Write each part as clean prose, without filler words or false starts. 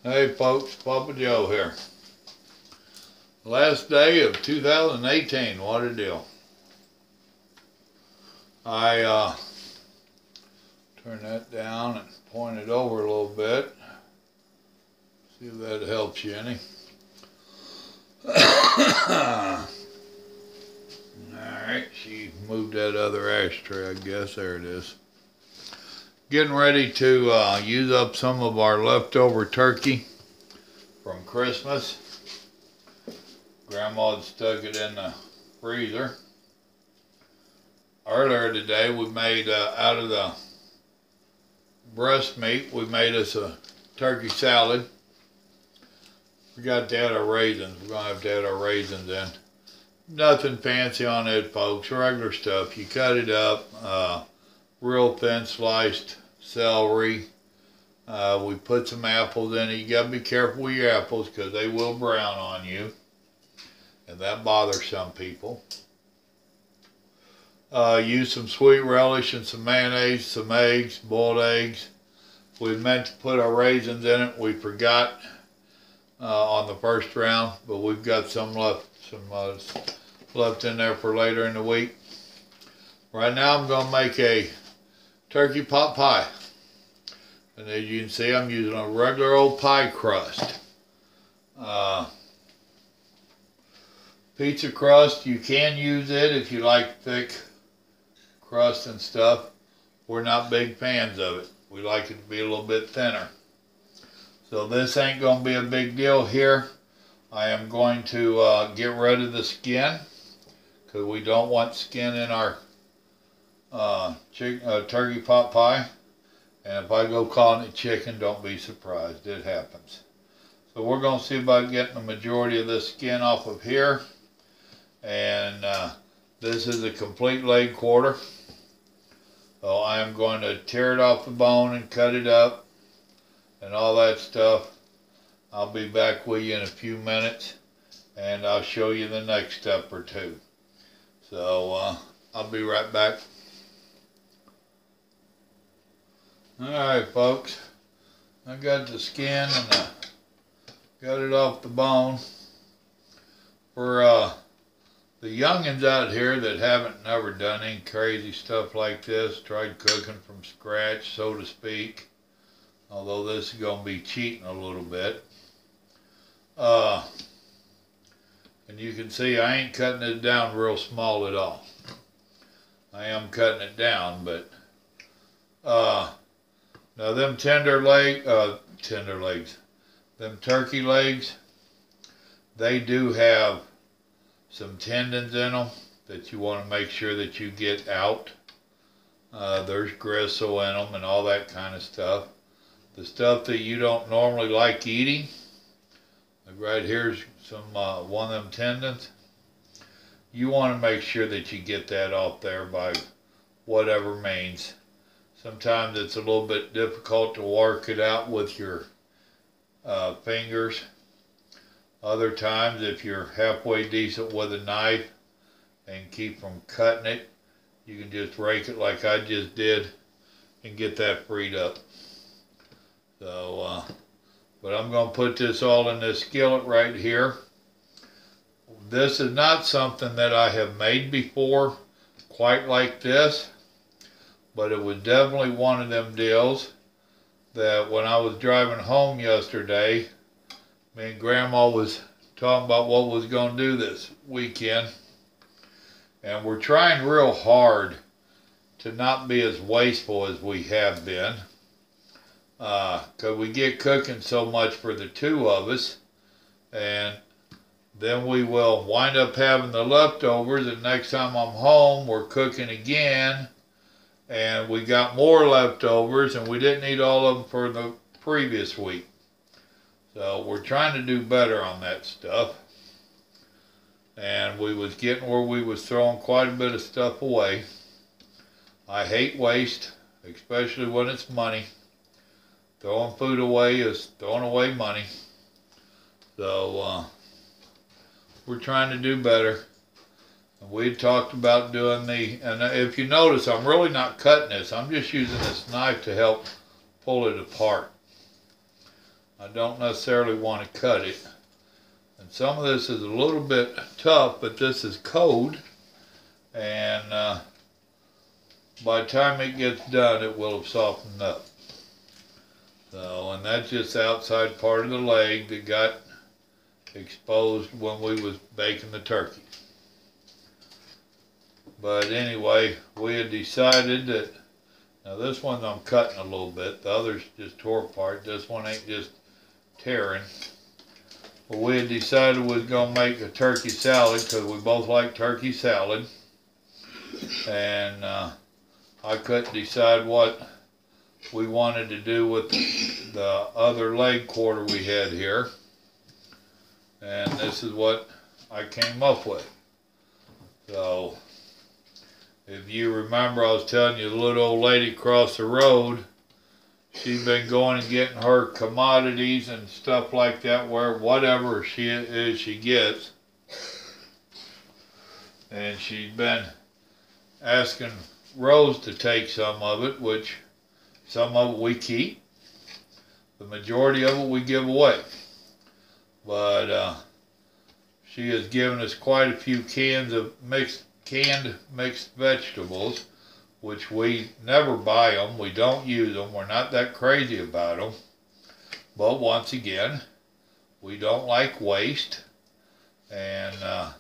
Hey folks, Papa Joe here. Last day of 2018, what a deal. I turn that down and point it over a little bit. See if that helps you any. Alright, she moved that other ashtray, I guess. There it is. Getting ready to use up some of our leftover turkey from Christmas. Grandma had stuck it in the freezer. Earlier today we made, out of the breast meat, we made us a turkey salad. Forgot to add our raisins. We're going to have to add our raisins in. Nothing fancy on it, folks. Regular stuff. You cut it up. Real thin sliced celery. We put some apples in it. You got to be careful with your apples because they will brown on you. And that bothers some people. Use some sweet relish and some mayonnaise, some eggs, boiled eggs. We meant to put our raisins in it. We forgot on the first round, but we've got some left, left in there for later in the week. Right now I'm going to make a turkey pot pie. And as you can see, I'm using a regular old pie crust. Pizza crust, you can use it if you like thick crust and stuff. We're not big fans of it. We like it to be a little bit thinner. So this ain't going to be a big deal here. I am going to get rid of the skin because we don't want skin in our turkey pot pie. And if I go calling it chicken, don't be surprised. It happens. So we're going to see about getting the majority of this skin off of here. And this is a complete leg quarter. So I am going to tear it off the bone and cut it up and all that stuff. I'll be back with you in a few minutes and I'll show you the next step or two. So I'll be right back. Alright folks, I got the skin and got it off the bone. For the youngins out here that haven't never done any crazy stuff like this, tried cooking from scratch, so to speak, although this is going to be cheating a little bit. And you can see I ain't cutting it down real small at all. I am cutting it down, but now them them turkey legs, they do have some tendons in them that you want to make sure that you get out. There's gristle in them and all that kind of stuff. The stuff that you don't normally like eating, like right here's some one of them tendons. You want to make sure that you get that off there by whatever means. Sometimes it's a little bit difficult to work it out with your fingers. Other times, if you're halfway decent with a knife and keep from cutting it, you can just rake it like I just did and get that freed up. So, but I'm going to put this all in this skillet right here. This is not something that I have made before quite like this, but it was definitely one of them deals that when I was driving home yesterday, me and Grandma was talking about what was going to do this weekend. And we're trying real hard to not be as wasteful as we have been. Because we get cooking so much for the two of us. And then we will wind up having the leftovers. And next time I'm home, we're cooking again. And we got more leftovers. And we didn't eat all of them for the previous week. So we're trying to do better on that stuff. And we was getting where we was throwing quite a bit of stuff away. I hate waste, especially when it's money. Throwing food away is throwing away money. So we're trying to do better. And we talked about doing and if you notice, I'm really not cutting this. I'm just using this knife to help pull it apart. I don't necessarily want to cut it. And some of this is a little bit tough, but this is cold. And by the time it gets done, it will have softened up. So, and that's just the outside part of the leg that got exposed when we was baking the turkey. But anyway, we had decided that, now this one I'm cutting a little bit, the others just tore apart, this one ain't just tearing. But we had decided we was going to make a turkey salad because we both like turkey salad. And I couldn't decide what we wanted to do with the other leg quarter we had here. And this is what I came up with. So, if you remember, I was telling you the little old lady across the road, she's been going and getting her commodities and stuff like that, where whatever she gets. And she's been asking Rose to take some of it, which some of it we keep. The majority of it we give away. But she has given us quite a few cans of canned mixed vegetables, which we never buy them. We don't use them. We're not that crazy about them. But once again, we don't like waste. And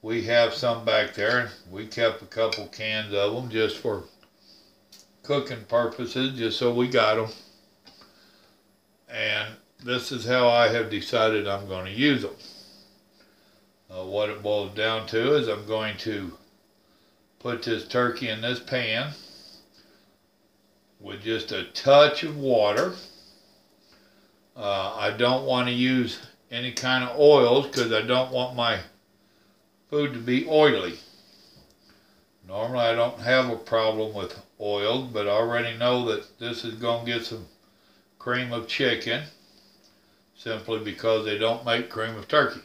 we have some back there. We kept a couple cans of them just for cooking purposes, just so we got them. And this is how I have decided I'm going to use them. What it boils down to is I'm going to put this turkey in this pan with just a touch of water. I don't want to use any kind of oils because I don't want my food to be oily. Normally I don't have a problem with oils, but I already know that this is going to get some cream of chicken simply because they don't make cream of turkey.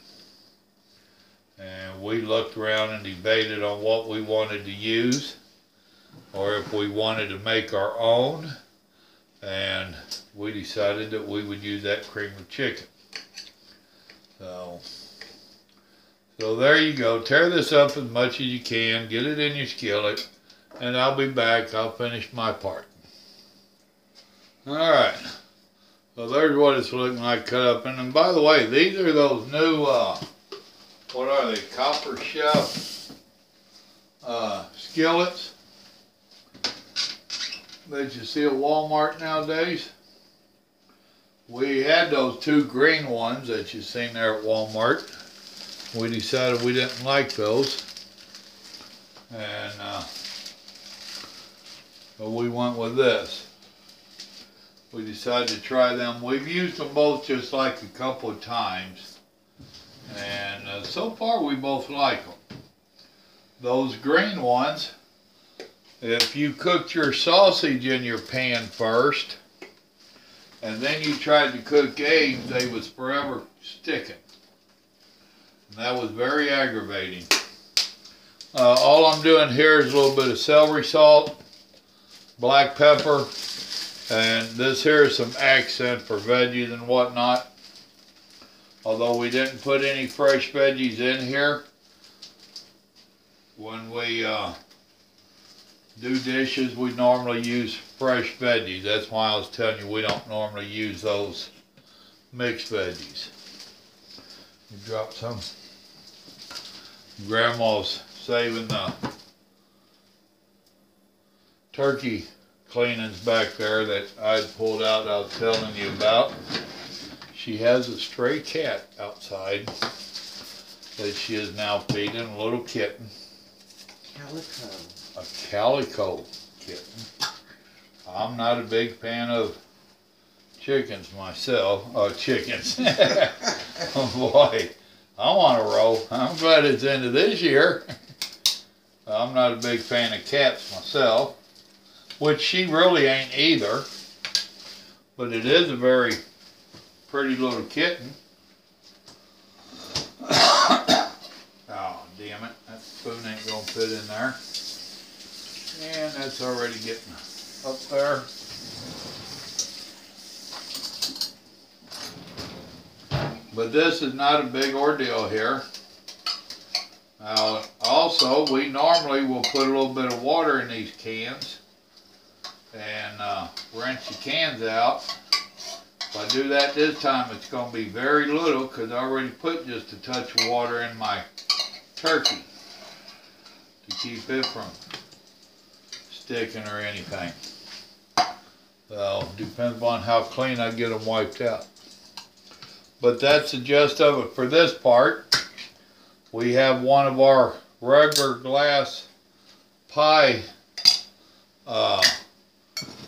And we looked around and debated on what we wanted to use, or if we wanted to make our own, and we decided that we would use that cream of chicken. So there you go. Tear this up as much as you can, get it in your skillet, and I'll be back. I'll finish my part. Alright, so there's what it's looking like cut up. And by the way, these are those new what are they, Copper Chef skillets that you see at Walmart nowadays. We had those two green ones that you've seen there at Walmart. We decided we didn't like those, and so we went with this. We decided to try them. We've used them both just like a couple of times. And so far we both like them. Those green ones, if you cooked your sausage in your pan first, and then you tried to cook eggs, they was forever sticking. And that was very aggravating. All I'm doing here is a little bit of celery salt, black pepper, and this here is some accent for veggies and whatnot. Although we didn't put any fresh veggies in here, when we do dishes, we normally use fresh veggies. That's why I was telling you we don't normally use those mixed veggies. You drop some. Grandma's saving the turkey cleanings back there that I'd pulled out, I was telling you about. She has a stray cat outside that she is now feeding, a little kitten. Calico. A calico kitten. I'm not a big fan of chickens myself. Oh, chickens. Oh boy, I'm on a roll. I'm glad it's into this year. I'm not a big fan of cats myself, which she really ain't either. But it is a very pretty little kitten. Oh, damn it. That spoon ain't gonna fit in there. And that's already getting up there. But this is not a big ordeal here. Now, also, we normally will put a little bit of water in these cans and rinse the cans out. If I do that this time, it's going to be very little because I already put just a touch of water in my turkey to keep it from sticking or anything. So, depends on how clean I get them wiped out. But that's the gist of it for this part. We have one of our regular glass pie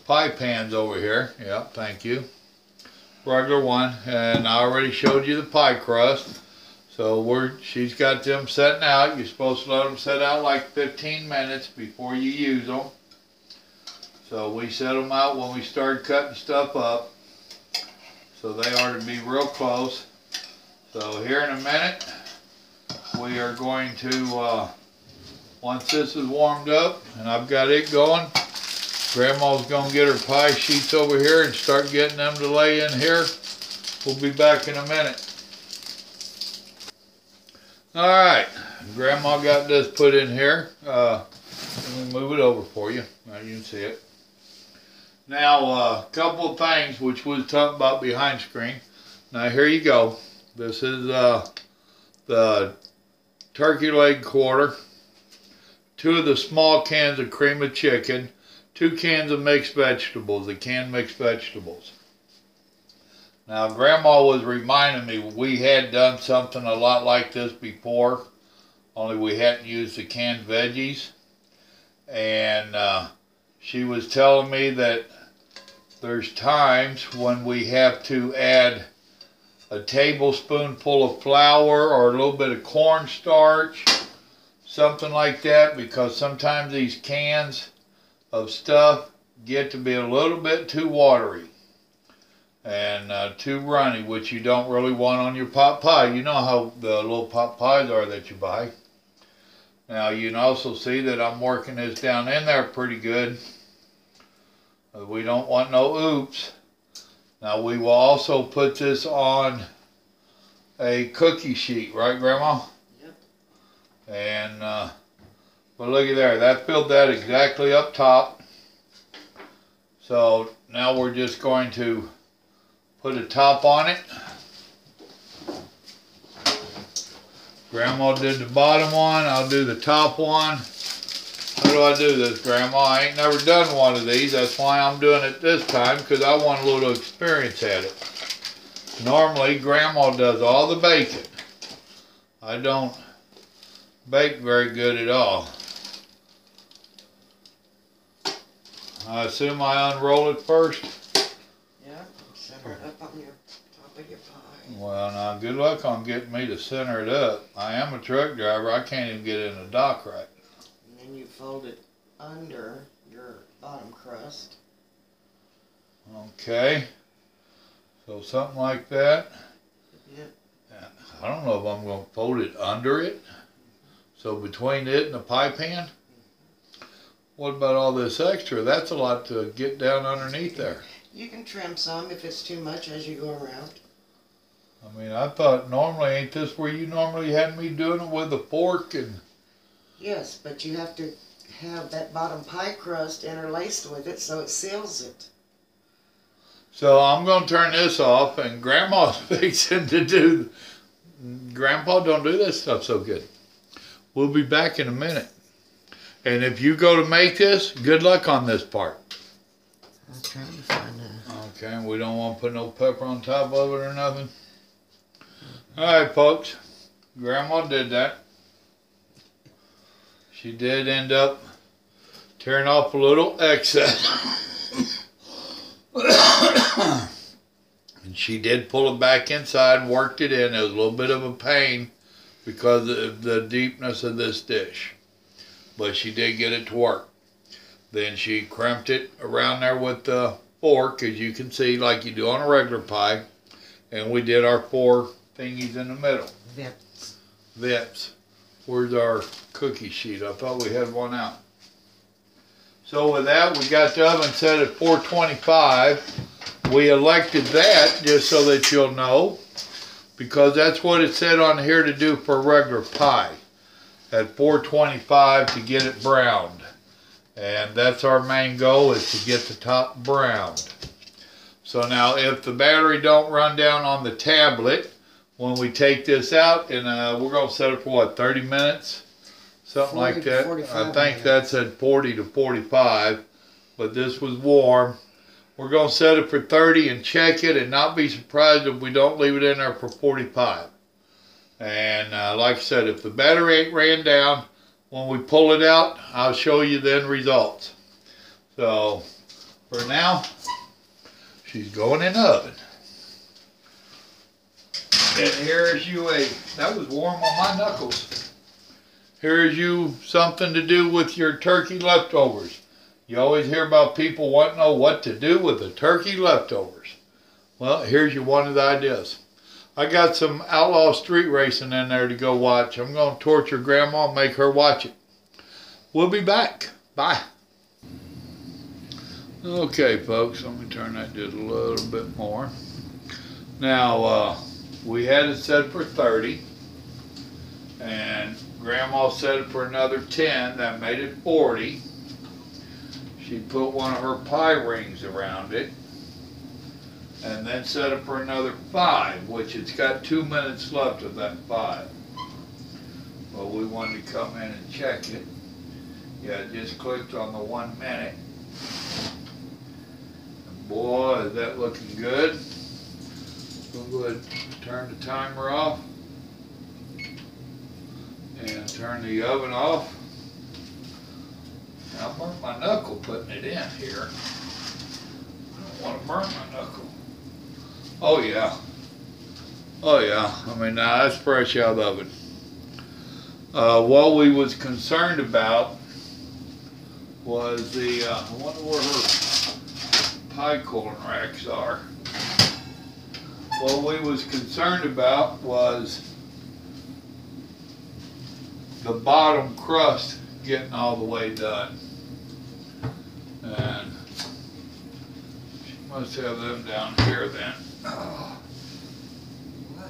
pans over here. Yep, thank you. Regular one, and I already showed you the pie crust. So she's got them setting out. You're supposed to let them set out like 15 minutes before you use them. So we set them out when we start cutting stuff up. So they are to be real close. So here in a minute, we are going to, once this is warmed up and I've got it going, Grandma's going to get her pie sheets over here and start getting them to lay in here. We'll be back in a minute. Alright, Grandma got this put in here. Let me move it over for you. Now you can see it. Now, a couple of things which we was talking about behind screen. Now here you go. This is the turkey leg quarter, 2 of the small cans of cream of chicken, 2 cans of mixed vegetables, the canned mixed vegetables. Now Grandma was reminding me we had done something a lot like this before, only we hadn't used the canned veggies. And she was telling me that there's times when we have to add a tablespoonful of flour or a little bit of cornstarch, something like that, because sometimes these cans of stuff get to be a little bit too watery and too runny, which you don't really want on your pot pie. You know how the little pot pies are that you buy. Now you can also see that I'm working this down in there pretty good. We don't want no oops. Now we will also put this on a cookie sheet, right Grandma? Yep. And, but looky there, that filled that exactly up top. So now we're just going to put a top on it. Grandma did the bottom one, I'll do the top one. How do I do this, Grandma? I ain't never done one of these. That's why I'm doing it this time, because I want a little experience at it. Normally, Grandma does all the baking. I don't bake very good at all. I assume I unroll it first? Yeah, center it up on your top of your pie. Well, now, good luck on getting me to center it up. I am a truck driver. I can't even get in the dock right. And then you fold it under your bottom crust. Okay. So something like that. Yep. I don't know if I'm going to fold it under it. So between it and the pie pan. What about all this extra? That's a lot to get down underneath there. You can trim some if it's too much as you go around. I mean, I thought normally, ain't this where you normally had me doing it with a fork and... Yes, but you have to have that bottom pie crust interlaced with it so it seals it. So I'm going to turn this off, and Grandma's fixing to do... Grandpa don't do this stuff so good. We'll be back in a minute. And if you go to make this, good luck on this part. I'm trying to find a... Okay, we don't want to put no pepper on top of it or nothing. Alright, folks. Grandma did that. She did end up tearing off a little excess. And she did pull it back inside and worked it in. It was a little bit of a pain because of the deepness of this dish. But she did get it to work. Then she crimped it around there with the fork, as you can see, like you do on a regular pie. And we did our 4 thingies in the middle. Vips. Vips. Where's our cookie sheet? I thought we had one out. So with that, we got the oven set at 425. We elected that, just so that you'll know, because that's what it said on here to do for a regular pie. At 425 to get it browned. And that's our main goal, is to get the top browned. So now if the battery don't run down on the tablet, when we take this out, and we're going to set it for what, 30 minutes? Something like that. I think that's at 40 to 45, but this was warm. We're going to set it for 30 and check it, and not be surprised if we don't leave it in there for 45. And like I said, if the battery ain't ran down, when we pull it out, I'll show you the end results. So for now, she's going in the oven. And here's you that was warm on my knuckles. Here's you something to do with your turkey leftovers. You always hear about people wanting to know what to do with the turkey leftovers. Well, here's you one of the ideas. I got some outlaw street racing in there to go watch. I'm going to torture Grandma and make her watch it. We'll be back. Bye. Okay, folks, let me turn that just a little bit more. Now, we had it set for 30, and Grandma set it for another 10. That made it 40. She put one of her pie rings around it, and then set it for another 5, which it's got 2 minutes left of that 5. Well, we wanted to come in and check it. Yeah, it just clicked on the 1 minute. And boy, is that looking good. We'll go ahead and turn the timer off and turn the oven off. I burnt my knuckle putting it in here. I don't want to burn my knuckle. Oh yeah. Oh yeah. I mean, now that's fresh out of the oven. What we was concerned about was the, I wonder where her pie cooling racks are. What we was concerned about was the bottom crust getting all the way done. And she must have them down here then. Oh. What?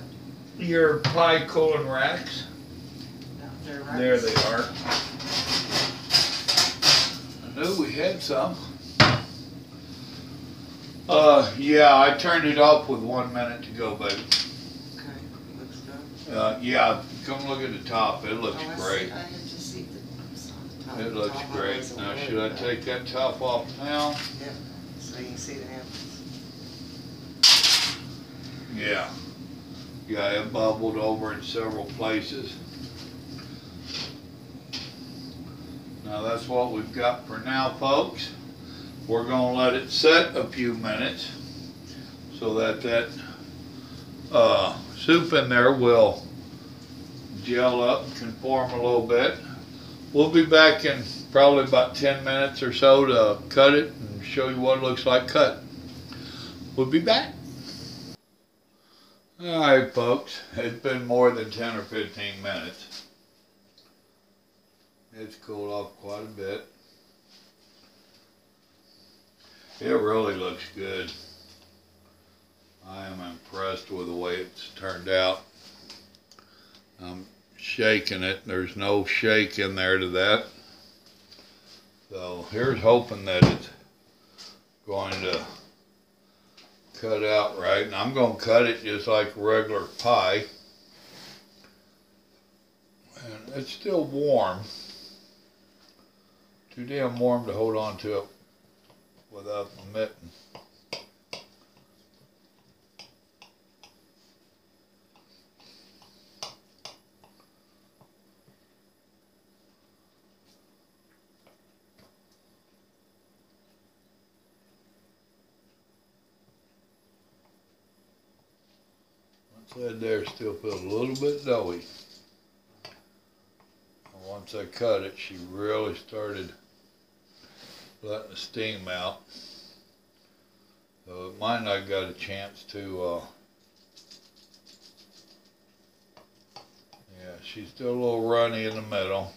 Your pie cooling racks. No, right. There they are. I knew we had some. Yeah, I turned it off with 1 minute to go, baby. Okay, looks good. Yeah, come look at the top. It looks great. I had to see the top. It looks great. Now, should I take that top off now? Yep, so you can see the handles. Yeah. Yeah, it bubbled over in several places. Now, that's what we've got for now, folks. We're going to let it set a few minutes so that soup in there will gel up and conform a little bit. We'll be back in probably about 10 minutes or so to cut it and show you what it looks like cut. We'll be back. Alright, folks, it's been more than 10 or 15 minutes. It's cooled off quite a bit. It really looks good. I am impressed with the way it's turned out. I'm shaking it. There's no shake in there to that. So here's hoping that it's going to cut out right. And I'm going to cut it just like a regular pie. And it's still warm. Too damn warm to hold on to it without the mitten. That there still feels a little bit doughy. And once I cut it, she really started letting the steam out. So it might not got a chance to, yeah, she's still a little runny in the middle.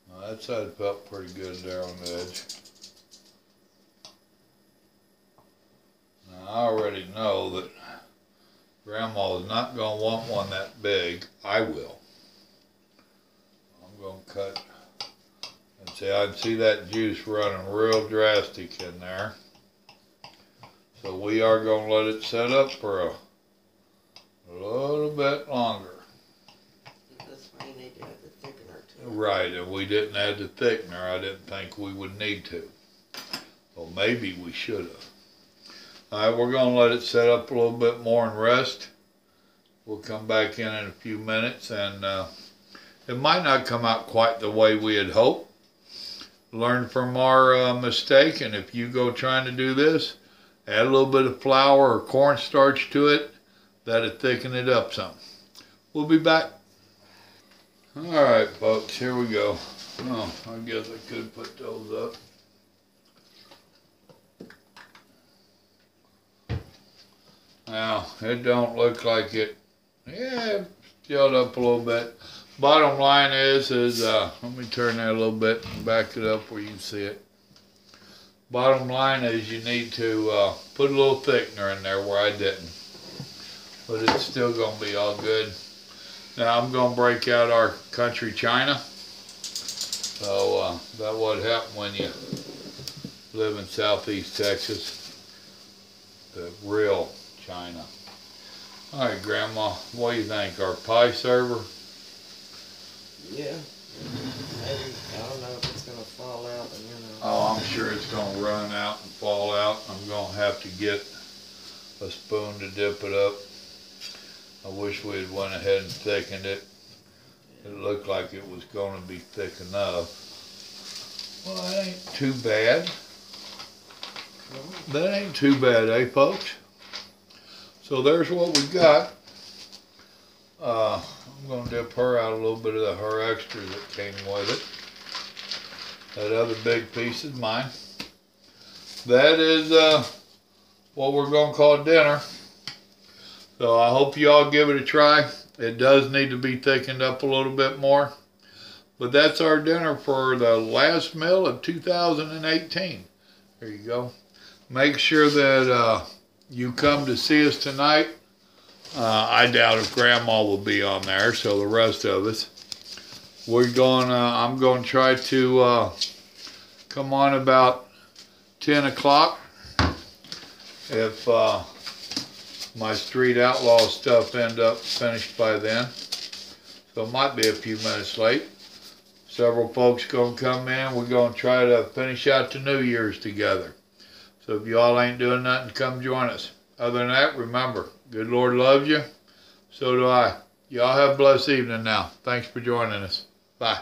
Now that side felt pretty good there on the edge. I already know Grandma is not going to want one that big. I will. I'm going to cut. And see, I can see that juice running real drastic in there. So we are going to let it set up for a little bit longer. That's why you need to add the thickener to it. Right, and we didn't add the thickener. I didn't think we would need to. Well, maybe we should have. All right, we're going to let it set up a little bit more and rest. We'll come back in a few minutes, and it might not come out quite the way we had hoped. Learn from our mistake, and if you go trying to do this, add a little bit of flour or cornstarch to it. That'll thicken it up some. We'll be back. All right, folks, here we go. Oh, I guess I could put those up. Now, it don't look like it. Yeah, it filled up a little bit. Bottom line is let me turn that a little bit and back it up where you can see it. Bottom line is you need to put a little thickener in there where I didn't. But it's still going to be all good. Now I'm going to break out our country china. So that's what happens when you live in southeast Texas. The real china. All right, Grandma, what do you think? Our pie server? Yeah. Maybe, I don't know if it's going to fall out, and Oh, I'm sure it's going to run out and fall out. I'm going to have to get a spoon to dip it up. I wish we had went ahead and thickened it. It looked like it was going to be thick enough. Well, that ain't too bad. That ain't too bad, eh, folks? So there's what we got. I'm going to dip her out a little bit of her extra that came with it. That other big piece is mine. That is what we're going to call dinner. So I hope you all give it a try. It does need to be thickened up a little bit more. But that's our dinner for the last meal of 2018. There you go. Make sure that you come to see us tonight. I doubt if Grandma will be on there, so the rest of us. I'm going to try to come on about 10 o'clock. If my Street Outlaw stuff end up finished by then. So it might be a few minutes late. Several folks going to come in. We're going to try to finish out the New Year's together. So if y'all ain't doing nothing, come join us. Other than that, remember, good Lord loves you. So do I. Y'all have a blessed evening now. Thanks for joining us. Bye.